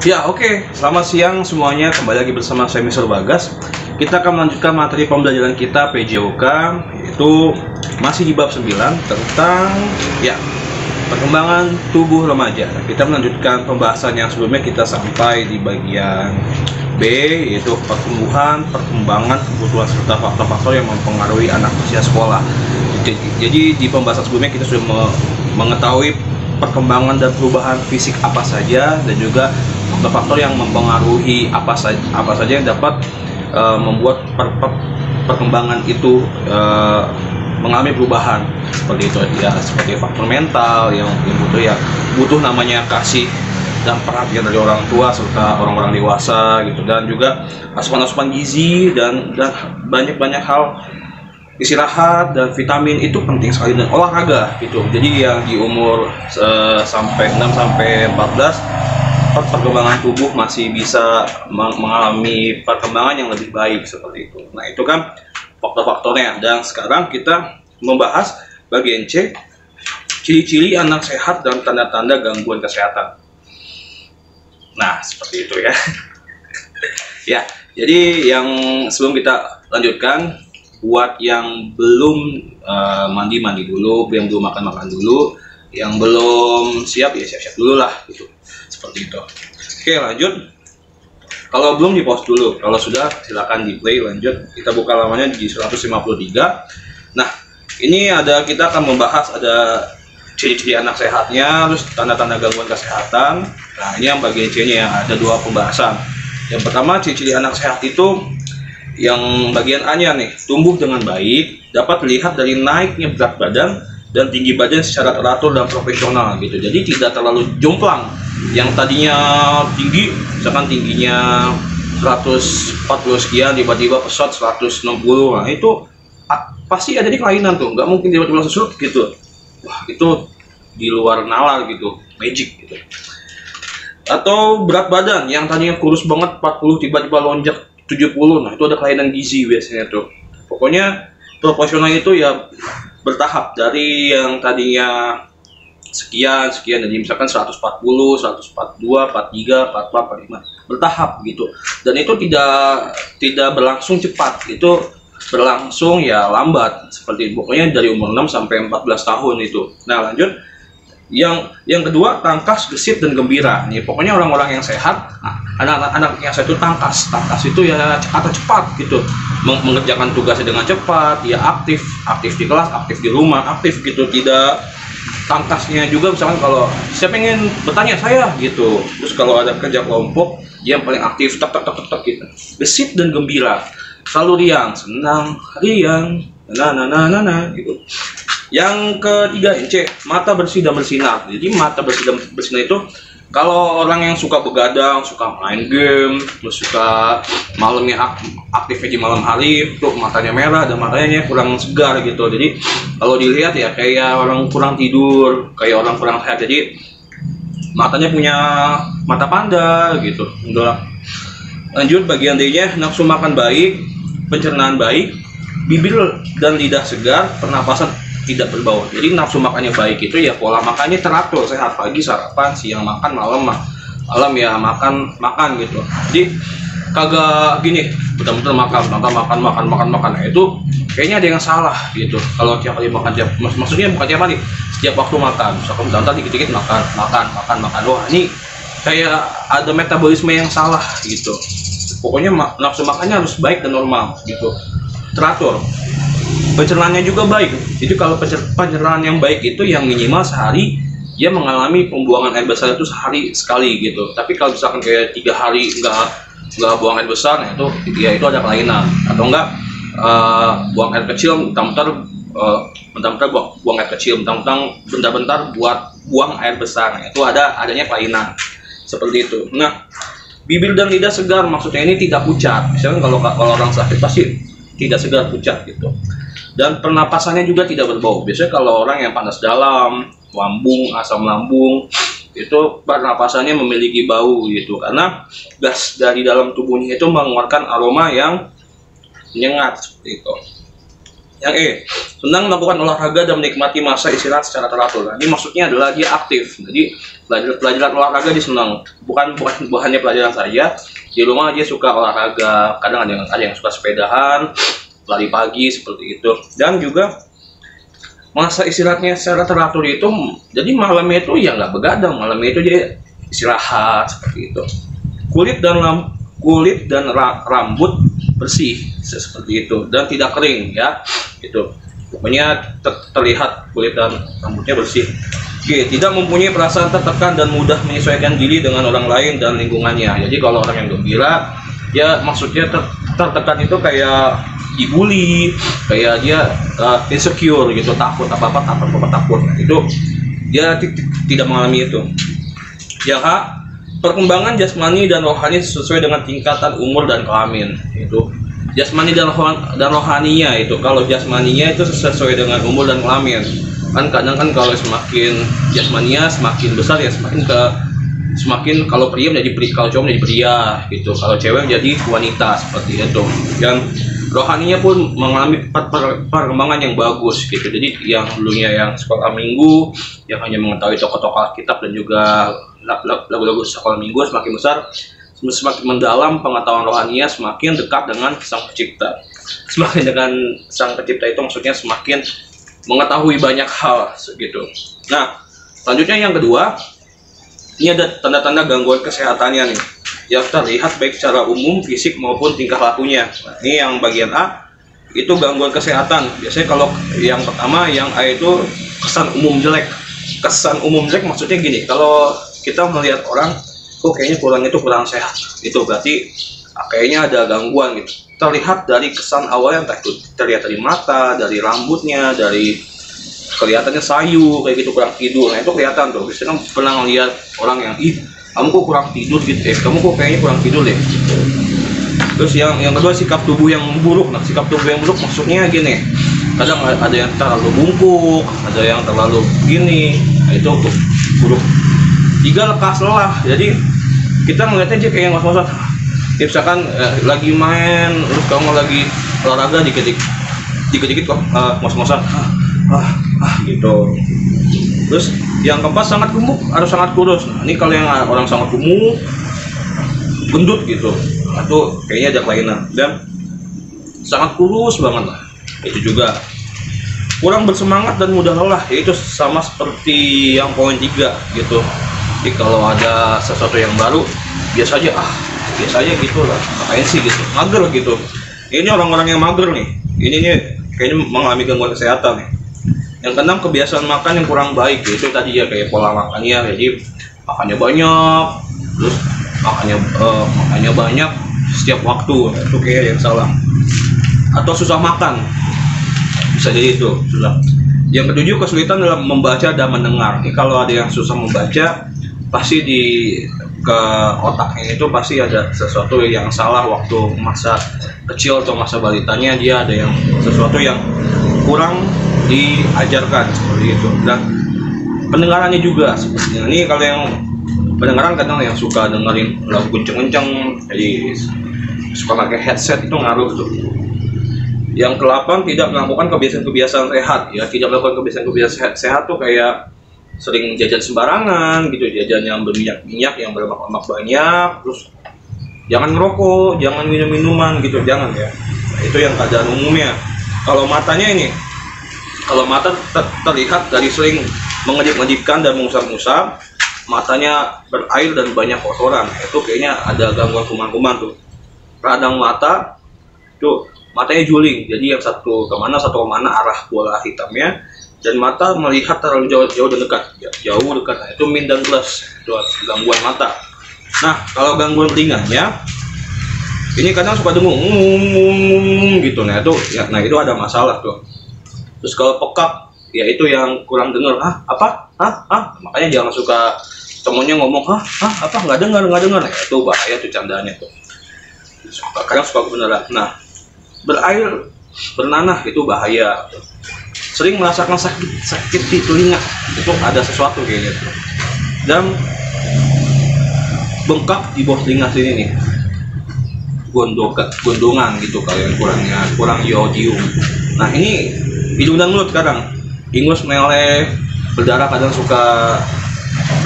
Ya, oke. Selamat siang semuanya. Kembali lagi bersama saya Mr. Bagas. Kita akan melanjutkan materi pembelajaran kita PJOK, yaitu masih di bab 9 tentang perkembangan tubuh remaja. Kita melanjutkan pembahasan yang sebelumnya kita sampai di bagian B, yaitu pertumbuhan, perkembangan, kebutuhan serta faktor-faktor yang mempengaruhi anak usia sekolah. Jadi di pembahasan sebelumnya kita sudah mengetahui perkembangan dan perubahan fisik apa saja, dan juga faktor-faktor yang mempengaruhi apa saja yang dapat membuat perkembangan itu mengalami perubahan seperti itu ya, seperti faktor mental yang butuh namanya kasih dan perhatian dari orang tua serta orang-orang dewasa gitu, dan juga asupan-asupan gizi dan banyak hal. Istirahat dan vitamin itu penting sekali, dan olahraga gitu. Jadi yang di umur sampai 6 sampai 14 perkembangan tubuh masih bisa mengalami perkembangan yang lebih baik seperti itu. Nah, itu kan faktor-faktornya. Dan sekarang kita membahas bagian C, ciri-ciri anak sehat dan tanda-tanda gangguan kesehatan. Nah, seperti itu ya. Ya, jadi yang sebelum kita lanjutkan, buat yang belum mandi dulu, yang belum makan dulu, yang belum siap ya siap-siap dulu lah gitu, seperti itu. Oke, lanjut. Kalau belum di pause dulu, kalau sudah silakan di play. Lanjut, kita buka halamannya di 153. Nah, ini kita akan membahas ada ciri-ciri anak sehatnya, terus tanda-tanda gangguan kesehatan. Nah, ini yang bagian C-nya ya, ada dua pembahasan. Yang pertama, ciri-ciri anak sehat itu yang bagian A-nya nih, tumbuh dengan baik, dapat dilihat dari naiknya berat badan dan tinggi badan secara teratur dan profesional gitu. Jadi tidak terlalu jomplang. Yang tadinya tinggi, misalkan tingginya 140 sekian, tiba-tiba pesat 160. Nah, itu pasti ada di kelainan tuh, nggak mungkin tiba-tiba langsung surut gitu. Wah, itu di luar nalar gitu, magic gitu. Atau berat badan yang tadinya kurus banget 40, tiba-tiba lonjak 70, nah itu ada kelainan gizi biasanya tuh. Pokoknya proporsional itu ya bertahap, dari yang tadinya sekian, jadi misalkan 140, 142, 43, 44, 45, bertahap gitu. Dan itu tidak berlangsung cepat, itu berlangsung ya lambat, seperti pokoknya dari umur 6 sampai 14 tahun itu. Nah, lanjut. Yang kedua, tangkas, gesit, dan gembira. Nih, pokoknya orang-orang yang sehat, anak-anak yang sehat itu tangkas itu ya cepat gitu, mengerjakan tugasnya dengan cepat, ya aktif di kelas, aktif di rumah, aktif gitu. Tidak tangkasnya juga, misalkan kalau saya pengen bertanya saya gitu, terus kalau ada kerja kelompok dia yang paling aktif tak gitu. Gesit dan gembira, selalu riang, senang, riang, gitu. Yang ketiga, C, mata bersih dan bersinar. Jadi mata bersih dan bersinar itu kalau orang yang suka begadang, suka main game, terus suka malamnya aktifnya di malam hari, tuh matanya merah dan matanya kurang segar gitu. Jadi kalau dilihat ya kayak orang kurang tidur, kayak orang kurang sehat. Jadi matanya punya mata panda gitu. Lanjut, bagian D-nya, nafsu makan baik, pencernaan baik, bibir dan lidah segar, pernapasan tidak berbau. Jadi nafsu makannya baik itu ya pola makannya teratur, sehat, pagi sarapan, siang makan, malam ya makan gitu. Jadi kagak gini betul-betul makan. Nah, itu kayaknya ada yang salah gitu. Kalau tiap kali makan, maksudnya bukan tiap hari, setiap waktu makan. Misalkan bentar dikit-dikit makan. Wah, ini kayak ada metabolisme yang salah gitu. Pokoknya nafsu makannya harus baik dan normal gitu, teratur. Pencernaannya juga baik. Jadi kalau pencernaan yang baik itu yang minimal sehari dia mengalami pembuangan air besar itu sehari sekali gitu. Tapi kalau misalkan kayak 3 hari nggak buang air besar, nah itu ada kelainan. Atau enggak buang air kecil, bentar-bentar buang air kecil, bentar-bentar buang air besar. Nah, itu adanya kelainan seperti itu. Nah, bibir dan lidah segar, maksudnya ini tidak pucat. Misalnya kalau orang sakit pasti tidak segar, pucat gitu. Dan pernapasannya juga tidak berbau. Biasanya kalau orang yang panas dalam, asam lambung, itu pernapasannya memiliki bau gitu, karena gas dari dalam tubuhnya itu mengeluarkan aroma yang menyengat seperti itu. Yang senang melakukan olahraga dan menikmati masa istirahat secara teratur. Nah, ini maksudnya adalah dia aktif. Jadi pelajaran olahraga dia senang. Bukan hanya pelajaran saja. Di rumah dia suka olahraga. Kadang ada yang suka sepedahan, lari pagi seperti itu. Dan juga masa istirahatnya secara teratur itu. Jadi malamnya itu ya nggak begadang. Malamnya itu dia istirahat seperti itu. Kulit dan rambut bersih seperti itu dan tidak kering ya, itu pokoknya terlihat kulit dan rambutnya bersih. Oke, tidak mempunyai perasaan tertekan dan mudah menyesuaikan diri dengan orang lain dan lingkungannya. Jadi kalau orang yang gembira ya maksudnya tertekan itu kayak dibully, kayak dia insecure gitu, takut apa-apa takut. Nah, itu dia tidak mengalami itu. Yang perkembangan jasmani dan rohani sesuai dengan tingkatan umur dan kelamin. Itu jasmani dan rohaninya itu. Kalau jasmaninya itu sesuai dengan umur dan kelamin. Kan kadang kan kalau semakin jasmaninya semakin besar ya semakin kalau pria menjadi pria, kalau cowok menjadi pria gitu. Kalau cewek menjadi wanita seperti itu. Dan rohaninya pun mengalami perkembangan yang bagus gitu. Jadi yang dulunya yang sekolah minggu, yang hanya mengetahui tokoh-tokoh Alkitab dan juga lagu-lagu sekolah minggu, semakin besar, semakin mendalam pengetahuan rohaninya, semakin dekat dengan Sang Pencipta. Semakin dengan Sang Pencipta itu maksudnya semakin mengetahui banyak hal gitu. Nah, selanjutnya yang kedua, ini ada tanda-tanda gangguan kesehatannya nih, yang terlihat baik secara umum, fisik maupun tingkah lakunya. Nah, ini yang bagian A, itu gangguan kesehatan. Biasanya kalau yang pertama, yang A itu kesan umum jelek. Kesan umum jelek maksudnya gini, kalau kita melihat orang, kok kayaknya kurang sehat, itu berarti kayaknya ada gangguan gitu. Terlihat dari kesan awal yang terlihat dari mata, dari rambutnya, dari kelihatannya sayu kayak gitu, kurang tidur. Nah itu kelihatan tuh. Biasanya kan pernah ngeliat orang yang kamu kok kurang tidur gitu, kamu kok kayaknya kurang tidur deh. Terus yang kedua, sikap tubuh yang buruk. Nah, sikap tubuh yang buruk maksudnya gini, kadang ada yang terlalu bungkuk, ada yang terlalu gini. Nah, itu buruk. 3, lekas lelah. Jadi kita ngeliatnya aja kayak ngos-ngosan. Ya, misalkan lagi main, terus kamu lagi olahraga dikit-dikit kok ngos-ngosan. Gitu. Terus yang keempat, sangat gemuk, harus sangat kurus. Nah, ini kalau yang orang sangat gemuk, gendut gitu, atau kayaknya ada kelainan. Dan sangat kurus banget lah, itu juga. Kurang bersemangat dan mudah lelah, yaitu sama seperti yang poin 3 gitu. Jadi kalau ada sesuatu yang baru, biasa aja gitu lah, ngapain sih gitu, mager gitu. Ini orang-orang yang mager nih, ini kayaknya mengalami gangguan kesehatan nih. Yang keenam, kebiasaan makan yang kurang baik, itu tadi ya kayak pola makannya, jadi makannya banyak, terus makannya banyak setiap waktu, itu kayak yang salah. Atau susah makan, bisa jadi itu susah. Yang ketujuh, kesulitan dalam membaca dan mendengar. Ini kalau ada yang susah membaca, pasti ke otaknya itu pasti ada sesuatu yang salah waktu masa kecil atau masa balitanya, dia ada yang sesuatu yang kurang diajarkan seperti itu. Dan pendengarannya juga sepertinya. Ini kalau yang pendengaran kadang yang suka dengerin lagu kenceng-kenceng, jadi suka pakai headset, itu ngaruh tuh. Yang ke-8, tidak melakukan kebiasaan-kebiasaan sehat. Ya, tidak melakukan kebiasaan-kebiasaan sehat tuh kayak sering jajan sembarangan gitu, jajan yang berminyak-minyak, yang berlemak-lemak banyak, terus jangan ngerokok, jangan minum minuman gitu, jangan ya. Nah, itu yang keadaan umumnya. Kalau matanya ini, kalau mata terlihat dari sering mengedip-ngedipkan dan mengusap-ngusap, matanya berair dan banyak kotoran, itu kayaknya ada gangguan kuman-kuman tuh. Radang mata tuh, matanya juling, jadi yang satu kemana arah bola hitamnya, dan mata melihat terlalu jauh dan dekat, jauh dekat. Nah, itu min dan plus, itu gangguan mata. Nah, kalau gangguan telinganya, ini kadang suka dengung gitu. Nah itu ya, itu ada masalah tuh. Terus kalau pekak, ya itu yang kurang dengar. Makanya jangan suka temennya ngomong apa nggak dengar. Nah, itu bahaya tuh, candanya tuh. Kadang suka kebenaran. Nah, berair bernanah itu bahaya. Sering merasakan sakit di telinga, itu ada sesuatu kayak gitu. Dan bengkak di bawah telinga sini nih, gondongan gitu, kalau yang kurang iodium. Nah ini hidung dan mulut kadang ingus, meleleh, berdarah, kadang suka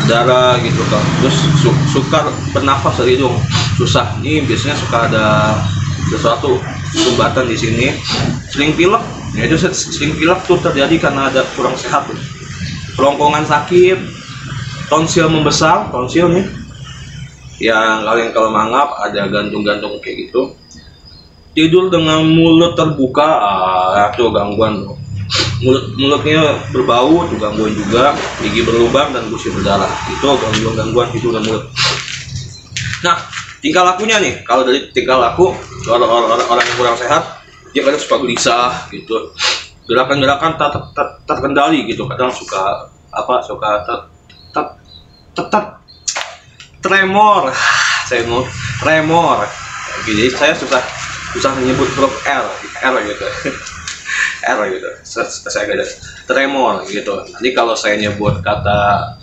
berdarah gitu kan. Terus suka bernafas dari hidung susah. Ini biasanya suka ada sesuatu sumbatan di sini. Sering pilek, ya itu sering pilek tuh terjadi karena ada kurang sehat. Kerongkongan sakit, tonsil membesar, tonsil nih. Yang kalian kalau mangap ada gantung-gantung kayak gitu. Tidur dengan mulut terbuka, itu gangguan tuh. Mulutnya berbau, itu gangguan juga. Gigi berlubang dan gusi berdarah, itu gangguan tidur dan mulut. Nah, tingkah lakunya nih, kalau dari tingkah laku orang yang kurang sehat, dia kadang suka gelisah gitu, gerakan-gerakan terkendali gitu, kadang suka tremor, saya mau tremor. Jadi saya susah menyebut huruf R gitu. R gitu, saya ada tremor gitu. Nanti kalau saya nyebut kata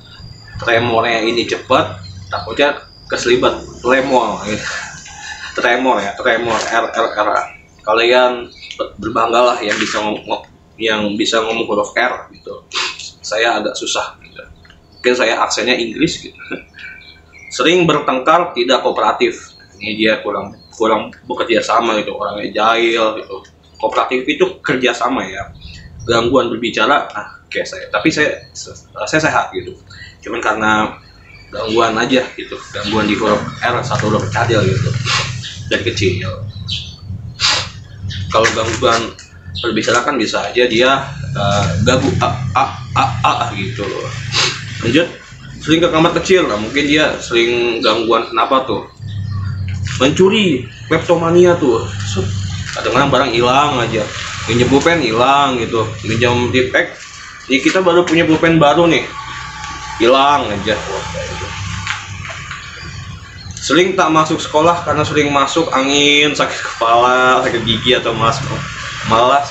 tremornya ini cepat, takutnya keselibat lemol gitu. Tremor ya, tremor, R. Kalian berbanggalah yang bisa ngomong huruf R gitu. Saya agak susah gitu. Mungkin saya aksennya Inggris gitu. Sering bertengkar, tidak kooperatif. Ini dia kurang bekerja sama gitu, orangnya jahil gitu. Kooperatif itu kerja sama ya. Gangguan berbicara, kayak saya. Tapi saya sehat gitu. Cuman karena gangguan aja gitu, gangguan di huruf R, satu huruf kecil gitu, dari kecil. Kalau gangguan berbicara kan bisa aja dia gagu gitu. Lanjut, sering ke kamar kecil, mungkin dia sering gangguan kenapa tuh? Mencuri, kleptomania tuh. Kadang-kadang barang hilang aja, pinjam pulpen hilang gitu, pinjam tipek. Ini kita baru punya pulpen baru nih, hilang aja. Sering tak masuk sekolah karena sering masuk angin, sakit kepala, sakit gigi, atau malas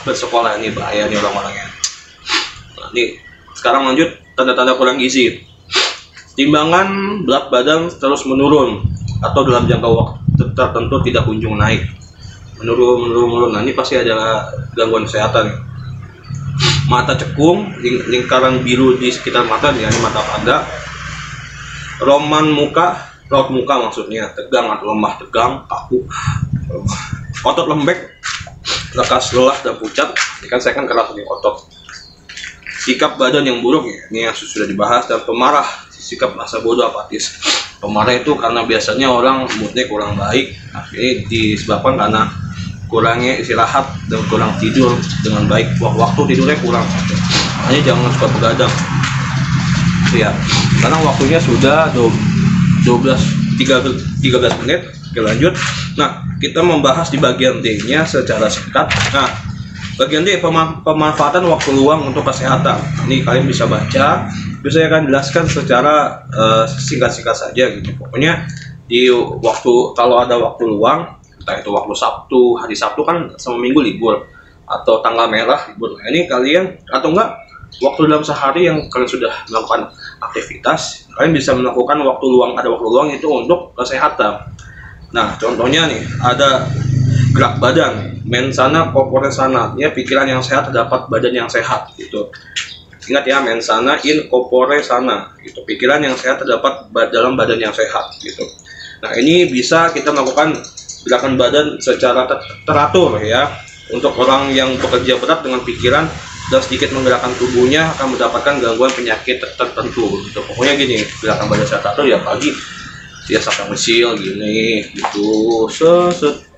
bersekolah. Ini bahaya nih orang-orangnya. Nah, ini sekarang lanjut tanda-tanda kurang gizi. Timbangan berat badan terus menurun atau dalam jangka waktu tertentu tidak kunjung naik. Menurun. Nah, ini pasti ada gangguan kesehatan. Mata cekung, lingkaran biru di sekitar mata, ini mata pada. Raut muka maksudnya tegang atau lemah, tegang, kaku. Otot lembek, lekas, lelah, dan pucat. Ini kan saya kan keras nih otot. Sikap badan yang buruk ya, ini yang sudah dibahas. Dan pemarah, sikap rasa bodoh, apatis. Pemarah itu karena biasanya orang moodnya kurang baik. Nah, ini disebabkan karena kurangnya istirahat dan kurang tidur dengan baik. Waktu tidurnya kurang. Makanya jangan suka begadang. Ya, karena waktunya sudah 13 menit. Oke, lanjut. Nah, kita membahas di bagian D-nya secara singkat. Nah, bagian D, pemanfaatan waktu luang untuk kesehatan. Ini kalian bisa baca. Saya akan jelaskan secara singkat-singkat saja gitu. Pokoknya di waktu, kalau ada waktu luang, entah itu waktu Sabtu, hari Sabtu kan sama Minggu libur, atau tanggal merah libur. Nah, ini kalian, atau enggak waktu dalam sehari yang kalian sudah melakukan aktivitas, kalian bisa melakukan waktu luang itu untuk kesehatan. Nah, contohnya nih, ada gerak badan, mensana corpore sana, ya, pikiran yang sehat terdapat badan yang sehat gitu. Ingat ya, mensana in corpore sana gitu, pikiran yang sehat terdapat dalam badan yang sehat gitu. Nah, ini bisa kita melakukan gerakan badan secara teratur ya. Untuk orang yang bekerja berat dengan pikiran dan sedikit menggerakkan tubuhnya akan mendapatkan gangguan penyakit tertentu gitu. Pokoknya gini, gerakan badan secara teratur ya, pagi dia sampai mesil gini gitu,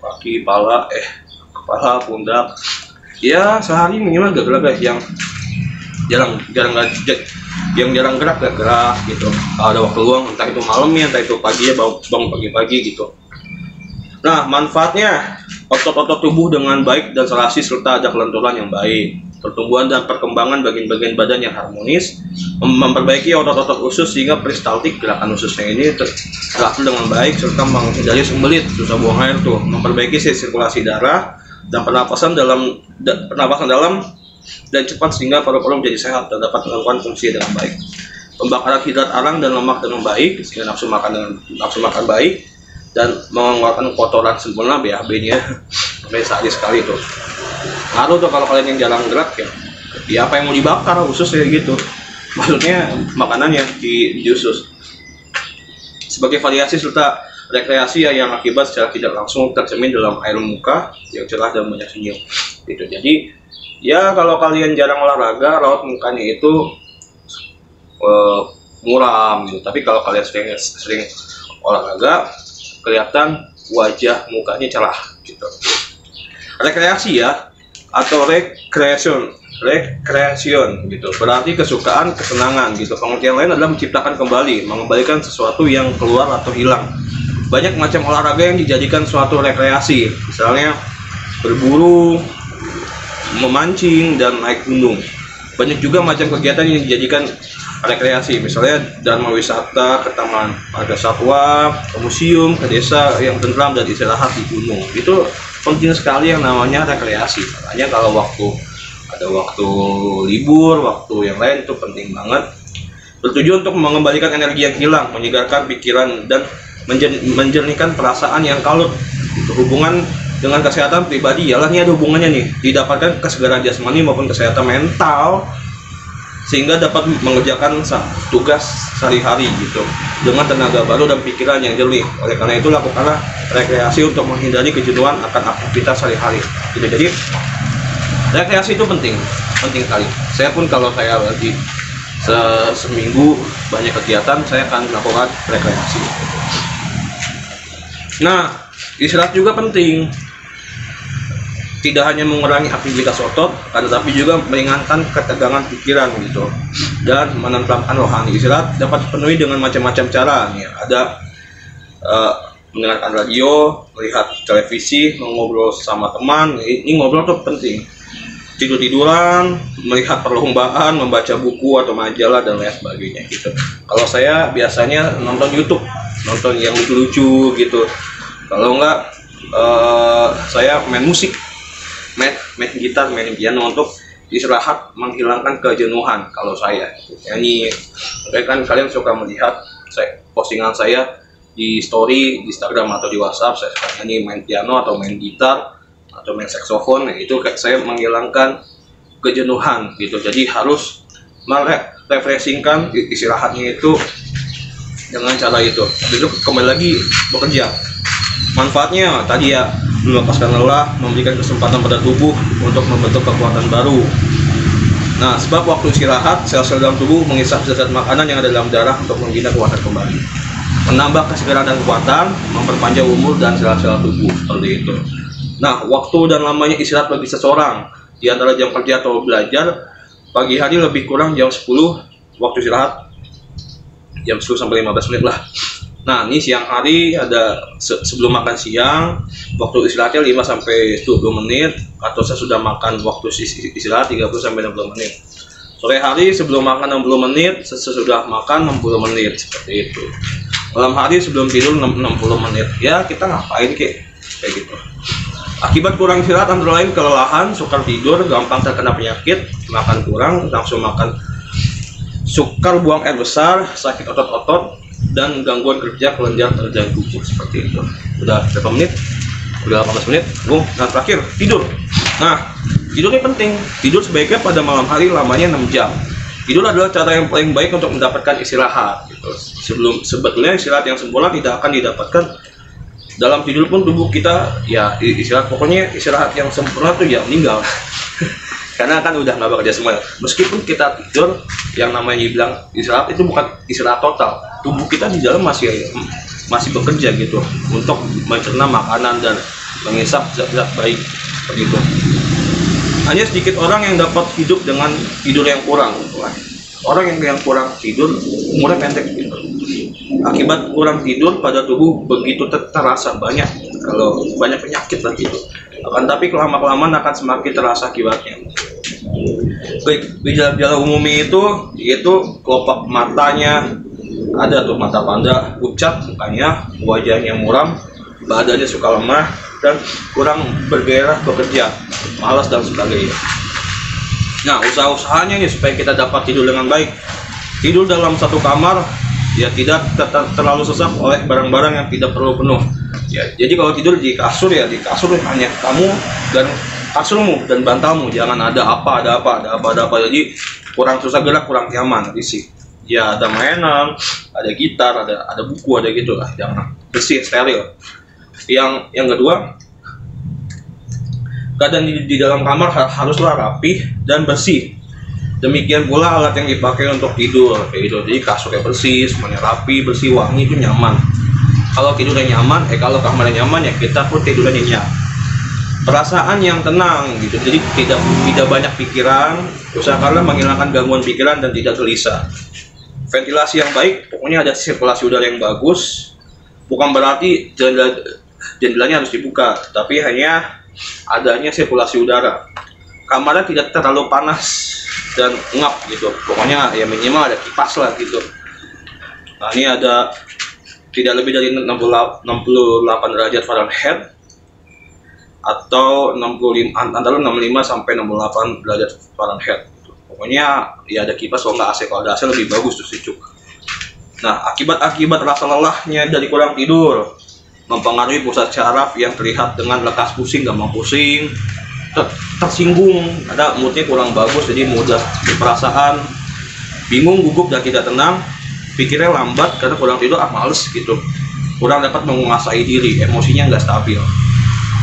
kaki, kepala, pundak. Ya sehari minimal gerak yang jarang gerak gitu. Kalau ada waktu luang, entah itu malamnya, entah itu pagi ya, bangun pagi-pagi gitu. Nah, manfaatnya, otot-otot tubuh dengan baik dan serasi serta ada kelenturan yang baik, pertumbuhan dan perkembangan bagian-bagian badan yang harmonis, memperbaiki otot-otot usus sehingga peristaltik, gerakan ususnya ini teratur dengan baik, serta menghindari sembelit, susah buang air tuh, memperbaiki sirkulasi darah dan pernapasan dalam dan cepat sehingga paru-paru menjadi sehat dan dapat melakukan fungsi dengan baik. Pembakaran hidrat arang dan lemak dengan baik sehingga nafsu makan baik dan mengeluarkan kotoran sempurna, BAB-nya sampai sehari sekali tuh. ngaruh tuh kalau kalian yang jarang gerak ya apa yang mau dibakar usus ya gitu, maksudnya makanannya di usus. Sebagai variasi serta rekreasi yang akibat secara tidak langsung tercermin dalam air muka yang cerah dan banyak senyum gitu. Jadi ya kalau kalian jarang olahraga, raut mukanya itu muram gitu. Tapi kalau kalian sering olahraga, kelihatan wajah mukanya cerah gitu. Rekreasi ya, atau recreation gitu, berarti kesukaan, kesenangan gitu. Pengertian lain adalah menciptakan kembali, mengembalikan sesuatu yang keluar atau hilang. Banyak macam olahraga yang dijadikan suatu rekreasi, misalnya berburu, memancing, dan naik gunung. Banyak juga macam kegiatan yang dijadikan rekreasi, misalnya dharma wisata, ke taman marga satwa, ke museum, ke desa yang tentram dan istirahat di gunung. Itu penting sekali yang namanya rekreasi. Makanya kalau ada waktu libur, waktu yang lain itu penting banget. Bertujuan untuk mengembalikan energi yang hilang, menyegarkan pikiran, dan menjernihkan perasaan yang kalut. Hubungan dengan kesehatan pribadi, yalah ini ada hubungannya nih, didapatkan kesegaran jasmani maupun kesehatan mental, sehingga dapat mengerjakan tugas sehari-hari gitu dengan tenaga baru dan pikiran yang jernih. Oleh karena itu lakukanlah rekreasi untuk menghindari kejenuhan akan aktivitas sehari-hari gitu. Jadi rekreasi itu penting sekali. Saya pun kalau saya lagi seminggu banyak kegiatan, saya akan melakukan rekreasi. Nah, istirahat juga penting. Tidak hanya mengurangi aktivitas otot, tetapi juga meringankan ketegangan pikiran gitu, dan menenteramkan rohani. Istirahat dapat dipenuhi dengan macam-macam cara. Nih, ada mendengarkan radio, melihat televisi, ngobrol sama teman. Ini ngobrol tuh penting. Tidur-tiduran, melihat perlombaan, membaca buku atau majalah dan lain sebagainya gitu. Kalau saya biasanya nonton YouTube, nonton yang lucu-lucu gitu. Kalau enggak, saya main musik, main gitar, main piano untuk istirahat, menghilangkan kejenuhan. Kalau saya nyanyi, kan kalian suka melihat postingan saya di story di Instagram atau di WhatsApp, saya suka nyanyi, main piano atau main gitar atau main saksofon. Itu saya menghilangkan kejenuhan gitu. Jadi harus merefreshingkan istirahatnya itu dengan cara itu. Lalu kembali lagi bekerja. Manfaatnya tadi ya, melepaskan lelah, memberikan kesempatan pada tubuh untuk membentuk kekuatan baru. Nah, sebab waktu istirahat, sel-sel dalam tubuh mengisap zat-zat makanan yang ada dalam darah untuk membina kekuatan kembali, menambah kesegaran dan kekuatan, memperpanjang umur dan sel-sel tubuh, seperti itu. Nah, waktu dan lamanya istirahat bagi seseorang di antara jam kerja atau belajar, pagi hari lebih kurang jam 10 waktu istirahat, jam 10 sampai 15 menit lah. Nah, ini siang hari ada sebelum makan siang, waktu istirahatnya 5 sampai 20 menit, atau sesudah makan waktu istirahat 30 sampai 60 menit. Sore hari sebelum makan 60 menit, sesudah makan 60 menit, seperti itu. Malam hari sebelum tidur 60 menit. Ya, kita ngapain kayak gitu. Akibat kurang istirahat antara lain kelelahan, sukar tidur, gampang terkena penyakit, makan kurang, langsung makan, sukar buang air besar, sakit otot-otot, dan gangguan kerja kelenjar terganggu, seperti itu. Udah berapa menit? Udah 18 menit. Nah, terakhir tidur. Nah, tidur ini penting. Tidur sebaiknya pada malam hari, lamanya 6 jam. Tidur adalah cara yang paling baik untuk mendapatkan istirahat gitu. Sebetulnya istirahat yang sempurna tidak akan didapatkan dalam tidur pun. Tubuh kita ya istirahat, pokoknya istirahat yang sempurna tuh ya meninggal. Karena kan udah nggak bekerja semua. Meskipun kita tidur, yang namanya dibilang istirahat itu bukan istirahat total. Tubuh kita di dalam masih bekerja gitu untuk mencerna makanan dan mengisap zat-zat baik, begitu. Hanya sedikit orang yang dapat hidup dengan tidur yang kurang. Orang yang kurang tidur umurnya pendek gitu. Akibat kurang tidur pada tubuh begitu terasa banyak, kalau banyak penyakit lah gitu. Akan tapi kelamaan akan semakin terasa akibatnya. Gejala umumnya itu kelopak matanya, ada tuh mata panda, pucat mukanya, wajahnya muram, badannya suka lemah, dan kurang bergairah bekerja, malas dan sebagainya. Nah, usaha-usahanya nih supaya kita dapat tidur dengan baik. Tidur dalam satu kamar, ya tidak terlalu sesak oleh barang-barang yang tidak perlu penuh. Ya, jadi kalau tidur di kasur hanya kamu dan kasurmu dan bantalmu jangan ada apa. Jadi kurang susah gerak, kurang nyaman risih. Ya ada mainan, ada gitar, ada buku, ada gitu lah. Jangan, bersih, steril. Yang kedua, keadaan di dalam kamar haruslah rapi dan bersih. Demikian pula alat yang dipakai untuk tidur, kayak gitu. Jadi kasurnya bersih, semuanya rapi, bersih, wangi, itu nyaman. Kalau tidurnya nyaman, kalau kamarnya nyaman ya kita pun tidurnya nyenyak. Perasaan yang tenang gitu. Jadi tidak banyak pikiran. Usahakanlah menghilangkan gangguan pikiran dan tidak gelisah. Ventilasi yang baik, pokoknya ada sirkulasi udara yang bagus. Bukan berarti jendelanya harus dibuka, tapi hanya adanya sirkulasi udara. Kamarnya tidak terlalu panas dan ngap gitu. Pokoknya ya minimal ada kipas lah gitu. Nah ini ada tidak lebih dari 68 derajat Fahrenheit atau 65 antara 65 sampai 68 derajat Fahrenheit. Pokoknya ya ada kipas, kalau nggak AC. Kalau ada AC lebih bagus tuh sejuk. Nah akibat rasa lelahnya dari kurang tidur mempengaruhi pusat syaraf yang terlihat dengan lekas pusing, gampang pusing, tersinggung, ada moodnya kurang bagus, jadi mudah perasaan bingung, gugup dan tidak tenang, pikirnya lambat karena kurang tidur, males gitu, kurang dapat menguasai diri, emosinya nggak stabil,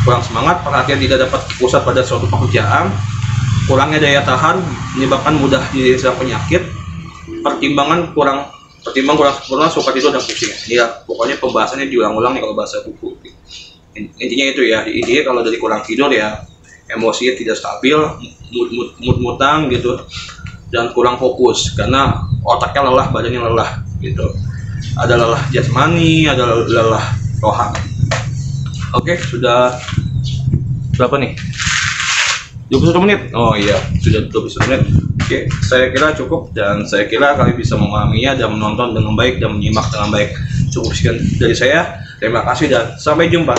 kurang semangat, perhatian tidak dapat pusat pada suatu pekerjaan, kurangnya daya tahan menyebabkan mudah diserang penyakit, pertimbangan kurang sempurna, suka tidur dan pusing. Ya pokoknya pembahasannya diulang-ulang nih kalau bahasa buku. Intinya itu ya, intinya kalau dari kurang tidur ya emosinya tidak stabil, mutang gitu, dan kurang fokus karena otaknya lelah, badannya lelah gitu. Ada lelah jasmani, ada lelah rohani. Oke, sudah berapa nih? 21 menit. Oh iya, sudah 21 menit. Oke, saya kira cukup dan saya kira kalian bisa memahaminya dan menonton dengan baik dan menyimak dengan baik. Cukup sekian dari saya. Terima kasih dan sampai jumpa.